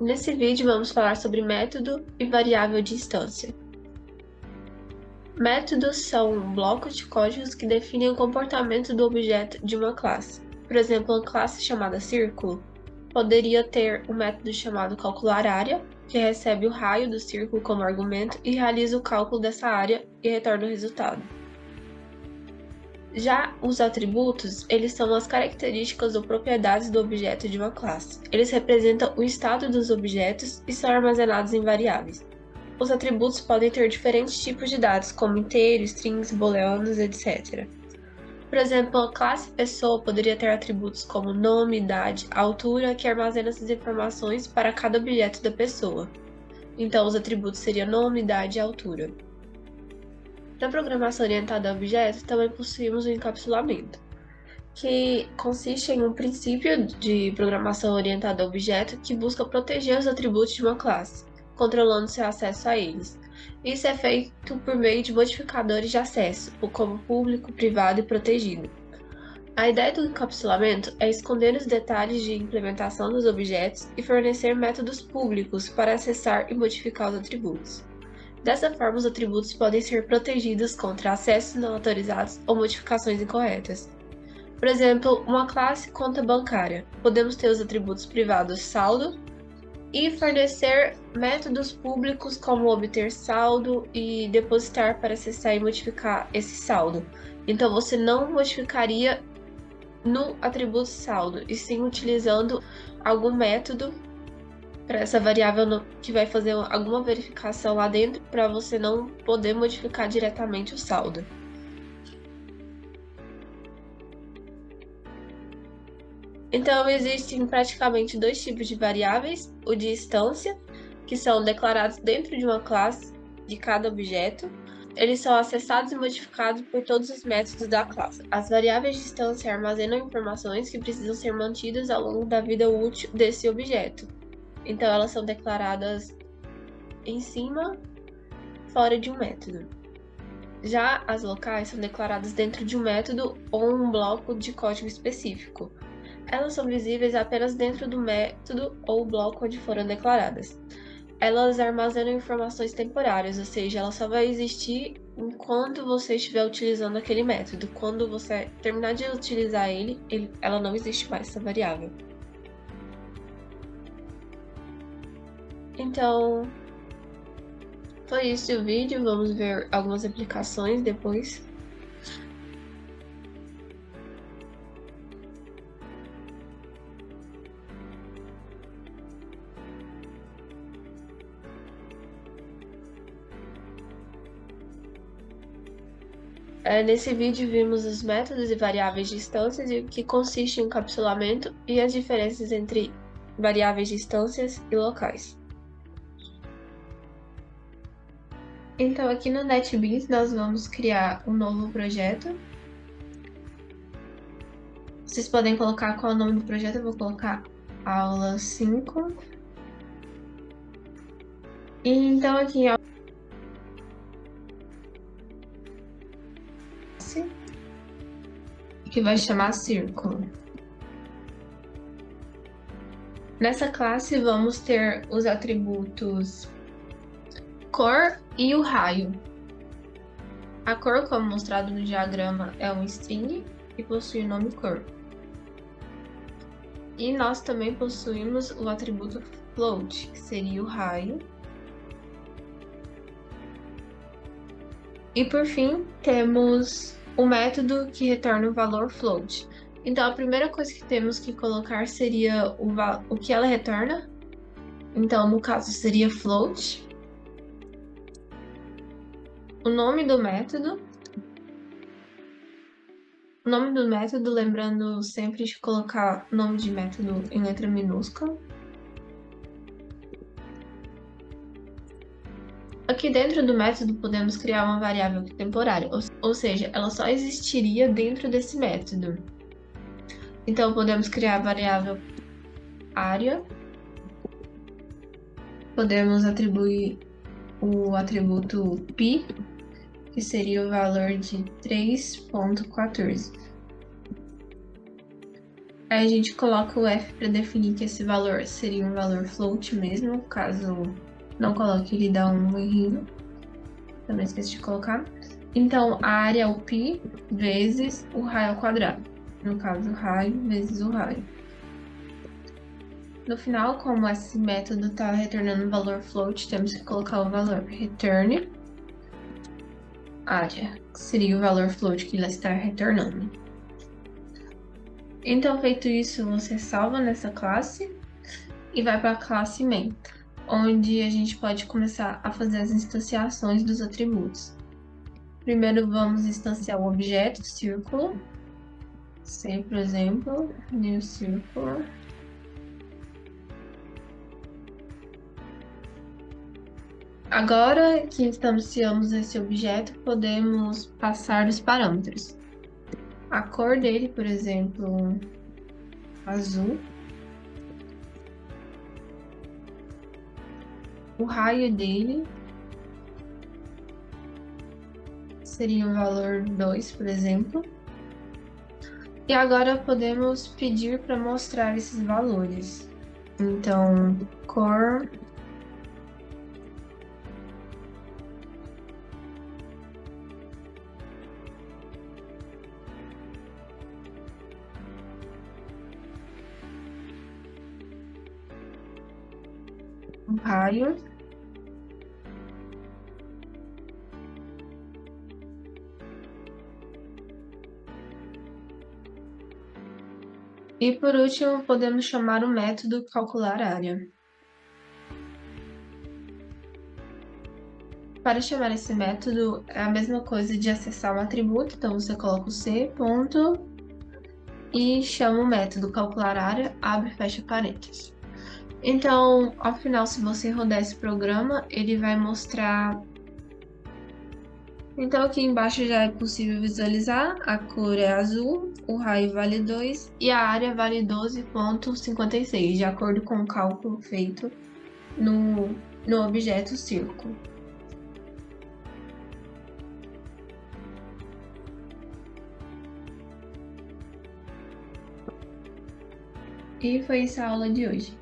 Nesse vídeo vamos falar sobre método e variável de instância. Métodos são blocos de códigos que definem o comportamento do objeto de uma classe. Por exemplo, uma classe chamada círculo poderia ter um método chamado calcular área, que recebe o raio do círculo como argumento e realiza o cálculo dessa área e retorna o resultado. Já os atributos, eles são as características ou propriedades do objeto de uma classe. Eles representam o estado dos objetos e são armazenados em variáveis. Os atributos podem ter diferentes tipos de dados, como inteiros, strings, booleanos, etc. Por exemplo, a classe pessoa poderia ter atributos como nome, idade, altura, que armazenam essas informações para cada objeto da pessoa. Então, os atributos seriam nome, idade e altura. Na programação orientada a objetos, também possuímos o encapsulamento, que consiste em um princípio de programação orientada a objeto que busca proteger os atributos de uma classe, controlando seu acesso a eles. Isso é feito por meio de modificadores de acesso, como público, privado e protegido. A ideia do encapsulamento é esconder os detalhes de implementação dos objetos e fornecer métodos públicos para acessar e modificar os atributos. Dessa forma, os atributos podem ser protegidos contra acessos não autorizados ou modificações incorretas. Por exemplo, uma classe conta bancária. Podemos ter os atributos privados saldo e fornecer métodos públicos como obter saldo e depositar para acessar e modificar esse saldo. Então, você não modificaria no atributo saldo, e sim utilizando algum método para essa variável que vai fazer alguma verificação lá dentro para você não poder modificar diretamente o saldo. Então, existem praticamente dois tipos de variáveis: o de instância, que são declarados dentro de uma classe de cada objeto. Eles são acessados e modificados por todos os métodos da classe. As variáveis de instância armazenam informações que precisam ser mantidas ao longo da vida útil desse objeto. Então, elas são declaradas em cima, fora de um método. Já as locais são declaradas dentro de um método ou um bloco de código específico. Elas são visíveis apenas dentro do método ou bloco onde foram declaradas. Elas armazenam informações temporárias, ou seja, ela só vai existir enquanto você estiver utilizando aquele método. Quando você terminar de utilizar ela não existe mais, essa variável. Então, foi isso o vídeo. Vamos ver algumas aplicações depois. Nesse vídeo vimos os métodos e variáveis de instâncias e o que consiste em encapsulamento e as diferenças entre variáveis de instâncias e locais. Então, aqui no NetBeans, nós vamos criar um novo projeto. Vocês podem colocar qual é o nome do projeto. Eu vou colocar aula 5. E então, aqui em que vai chamar círculo. Nessa classe, vamos ter os atributos cor e o raio. A cor, como mostrado no diagrama, é um string e possui o nome cor. E nós também possuímos o atributo float, que seria o raio. E por fim, temos o método que retorna o valor float. Então, a primeira coisa que temos que colocar seria o que ela retorna. Então, no caso, seria float. O nome do método. O nome do método, lembrando sempre de colocar nome de método em letra minúscula. Aqui dentro do método podemos criar uma variável temporária, ou seja, ela só existiria dentro desse método. Então podemos criar a variável área, podemos atribuir o atributo pi, que seria o valor de 3.14. Aí a gente coloca o F para definir que esse valor seria um valor float mesmo, caso não coloque, ele dá um errinho. Também esqueci de colocar. Então, a área é o π vezes o raio ao quadrado. No caso, raio vezes o raio. No final, como esse método está retornando um valor float, temos que colocar o valor return área, que seria o valor float que ele está retornando. Então, feito isso, você salva nessa classe e vai para a classe main, onde a gente pode começar a fazer as instanciações dos atributos. Primeiro, vamos instanciar o objeto círculo. Say, por exemplo, new círculo. Agora que instanciamos esse objeto, podemos passar os parâmetros. A cor dele, por exemplo, azul. O raio dele seria o valor 2, por exemplo. E agora podemos pedir para mostrar esses valores. Então, cor raio e por último podemos chamar o método calcular área. Para chamar esse método é a mesma coisa de acessar um atributo, então você coloca o C ponto e chama o método calcular área, abre e fecha parênteses. Então, ao final, se você rodar esse programa, ele vai mostrar. Então, aqui embaixo já é possível visualizar, a cor é azul, o raio vale 2 e a área vale 12,56, de acordo com o cálculo feito no objeto círculo. E foi essa a aula de hoje.